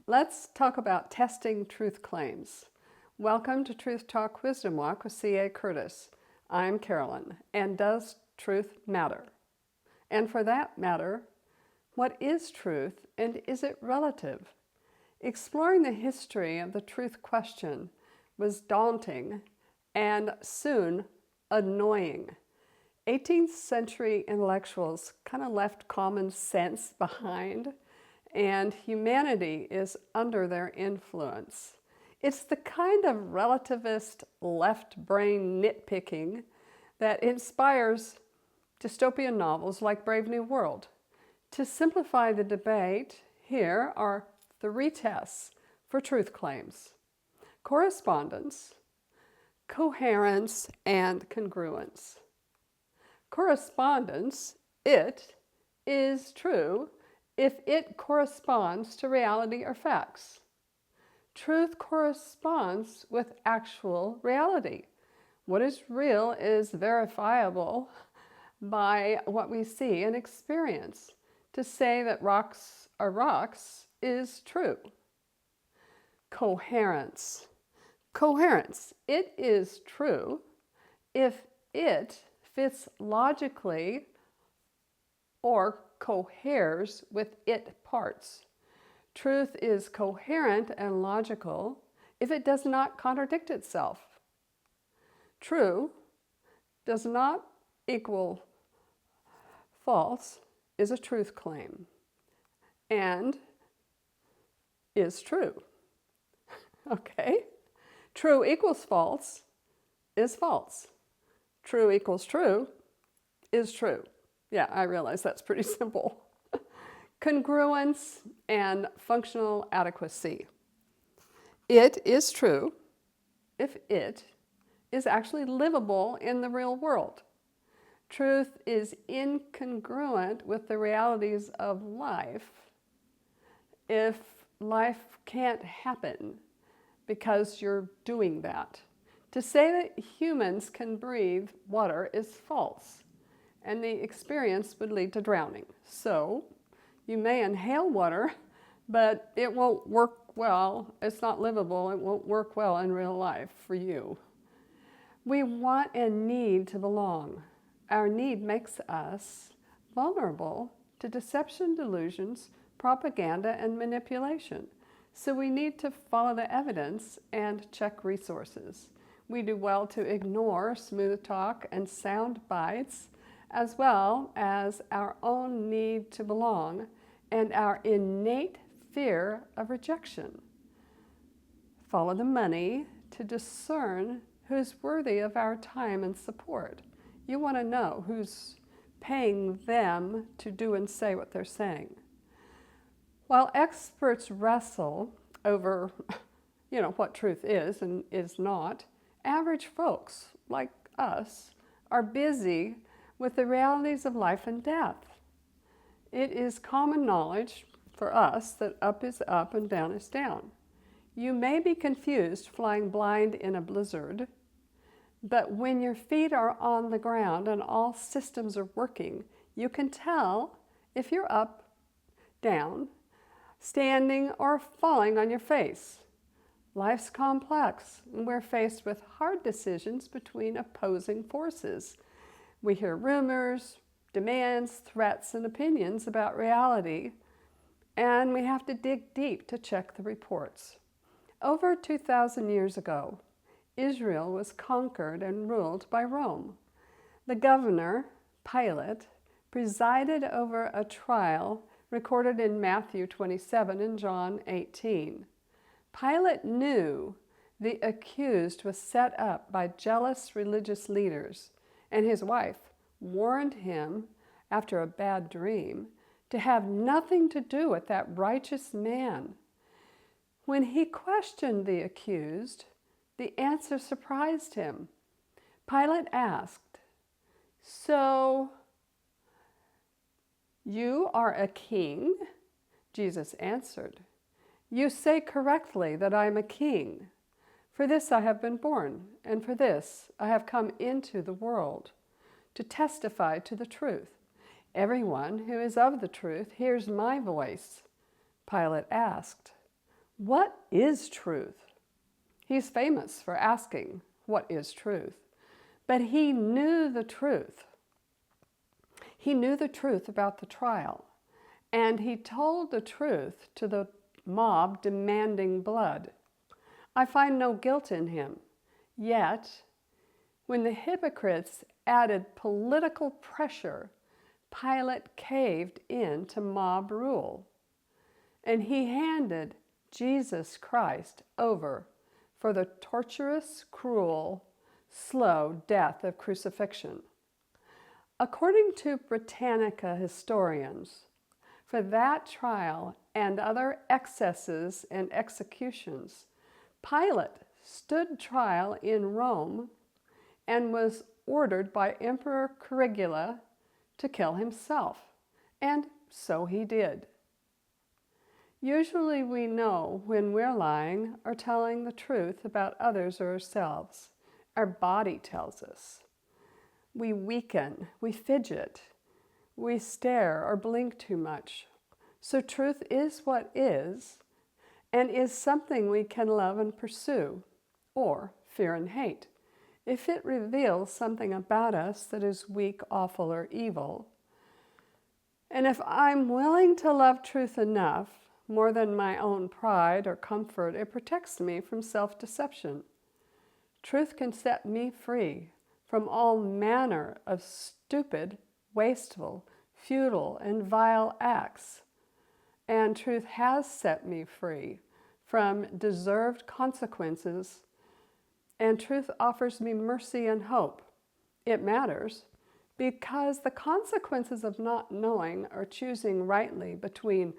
Let's talk about testing truth claims. Welcome to Truth Talk Wisdom Walk with C.A. Curtis. I'm Carolyn, and does truth matter? And for that matter, what is truth and is it relative? Exploring the history of the truth question was daunting and soon annoying. 18th century intellectuals kind of left common sense behind, and humanity is under their influence. It's the kind of relativist left brain nitpicking that inspires dystopian novels like Brave New World. To simplify the debate, here are 3 tests for truth claims: correspondence, coherence, and congruence. Correspondence, it is true if it corresponds to reality or facts. Truth corresponds with actual reality. What is real is verifiable by what we see and experience. To say that rocks are rocks is true. Coherence. Coherence. It is true if it fits logically or coheres with it parts. Truth is coherent and logical if it does not contradict itself. True does not equal false is a truth claim and is true. Okay? True equals false is false. True equals true is true. Yeah, I realize that's pretty simple. Congruence and functional adequacy. It is true if it is actually livable in the real world. Truth is incongruent with the realities of life if life can't happen because you're doing that. To say that humans can breathe water is false, and the experience would lead to drowning. So, you may inhale water, but it won't work well. It's not livable. It won't work well in real life for you. We want and need to belong. Our need makes us vulnerable to deception, delusions, propaganda, and manipulation. So we need to follow the evidence and check resources. We do well to ignore smooth talk and sound bites, as well as our own need to belong and our innate fear of rejection. Follow the money to discern who's worthy of our time and support. You want to know who's paying them to do and say what they're saying. While experts wrestle over, what truth is and is not, average folks like us are busy with the realities of life and death. It is common knowledge for us that up is up and down is down. You may be confused flying blind in a blizzard, but when your feet are on the ground and all systems are working, you can tell if you're up, down, standing, or falling on your face. Life's complex, and we're faced with hard decisions between opposing forces. We hear rumors, demands, threats, and opinions about reality, and we have to dig deep to check the reports. Over 2,000 years ago, Israel was conquered and ruled by Rome. The governor, Pilate, presided over a trial recorded in Matthew 27 and John 18. Pilate knew the accused was set up by jealous religious leaders, and his wife warned him, after a bad dream, to have nothing to do with that righteous man. When he questioned the accused, the answer surprised him. Pilate asked, "So, you are a king?" Jesus answered, "You say correctly that I am a king. For this I have been born, and for this I have come into the world, to testify to the truth. Everyone who is of the truth hears my voice." Pilate asked, What is truth? He's famous for asking, what is truth? But he knew the truth. He knew the truth about the trial, and he told the truth to the mob demanding blood. I find no guilt in him. Yet, when the hypocrites added political pressure, Pilate caved in to mob rule, and he handed Jesus Christ over for the torturous, cruel, slow death of crucifixion. According to Britannica historians, for that trial and other excesses and executions, Pilate stood trial in Rome and was ordered by Emperor Caligula to kill himself, and so he did. Usually we know when we're lying or telling the truth about others or ourselves. Our body tells us. We weaken, we fidget, we stare or blink too much. So truth is what is, and is something we can love and pursue, or fear and hate, if it reveals something about us that is weak, awful, or evil. And if I'm willing to love truth enough, more than my own pride or comfort, it protects me from self-deception. Truth can set me free from all manner of stupid, wasteful, futile, and vile acts. And truth has set me free from deserved consequences, and truth offers me mercy and hope. It matters because the consequences of not knowing or choosing rightly between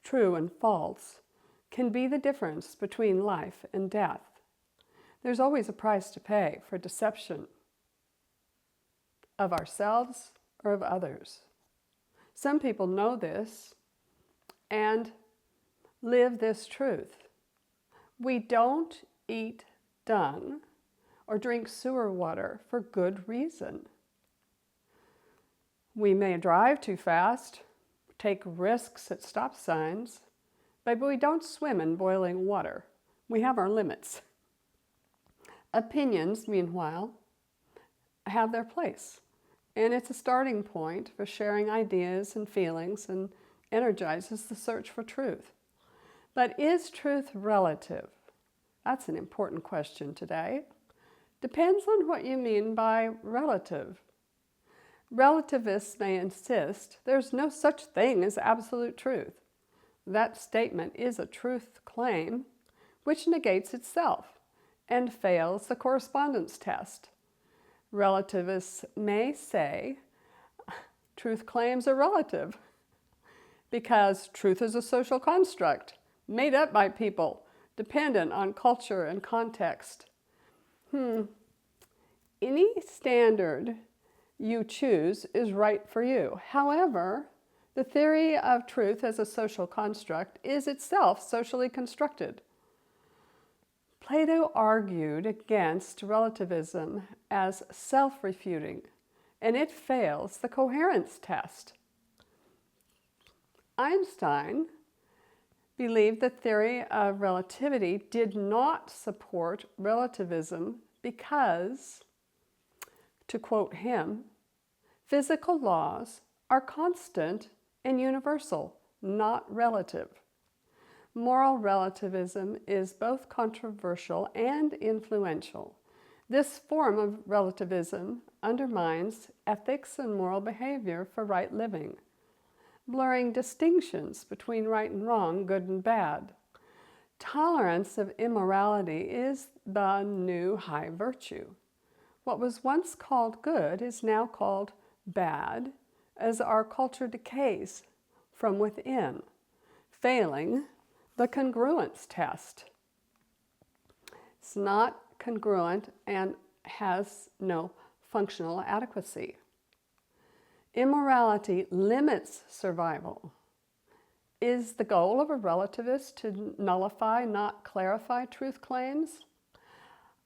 true and false can be the difference between life and death. There's always a price to pay for deception of ourselves or of others. Some people know this and live this truth. We don't eat dung or drink sewer water for good reason. We may drive too fast, take risks at stop signs, but we don't swim in boiling water. We have our limits. Opinions, meanwhile, have their place, and it's a starting point for sharing ideas and feelings and energizes the search for truth. But is truth relative? That's an important question today. Depends on what you mean by relative. Relativists may insist there's no such thing as absolute truth. That statement is a truth claim which negates itself and fails the correspondence test. Relativists may say truth claims are relative because truth is a social construct made up by people, dependent on culture and context. Any standard you choose is right for you. However, the theory of truth as a social construct is itself socially constructed. Plato argued against relativism as self-refuting, and it fails the coherence test. Einstein believed the theory of relativity did not support relativism because, to quote him, physical laws are constant and universal, not relative. Moral relativism is both controversial and influential. This form of relativism undermines ethics and moral behavior for right living, blurring distinctions between right and wrong, good and bad. Tolerance of immorality is the new high virtue. What was once called good is now called bad as our culture decays from within, failing the congruence test. It's not congruent and has no functional adequacy. Immorality limits survival. Is the goal of a relativist to nullify, not clarify truth claims?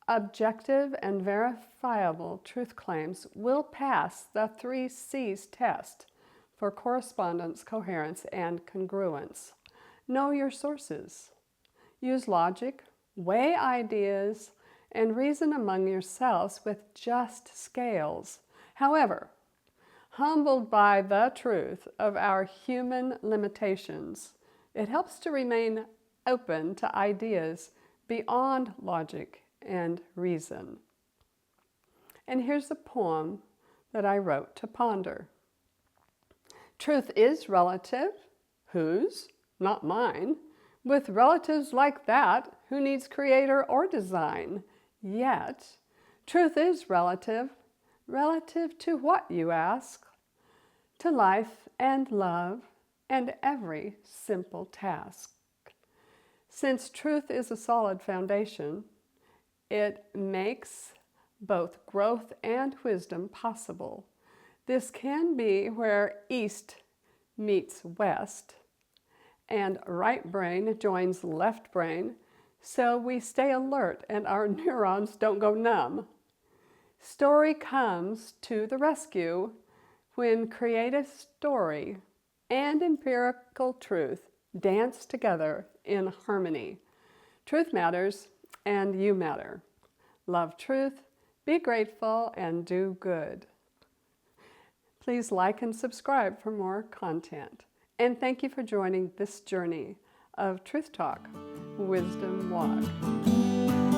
Objective and verifiable truth claims will pass the 3 C's test for correspondence, coherence, and congruence. Know your sources. Use logic, weigh ideas, and reason among yourselves with just scales. However, humbled by the truth of our human limitations, it helps to remain open to ideas beyond logic and reason. And here's a poem that I wrote to ponder. Truth is relative. Whose? Not mine. With relatives like that, who needs creator or design? Yet, truth is relative. Relative to what, you ask? To life and love and every simple task. Since truth is a solid foundation, it makes both growth and wisdom possible. This can be where east meets west and right brain joins left brain, so we stay alert and our neurons don't go numb. Story comes to the rescue when creative story and empirical truth dance together in harmony. Truth matters and you matter. Love truth, be grateful, and do good. Please like and subscribe for more content. And thank you for joining this journey of Truth Talk, Wisdom Walk.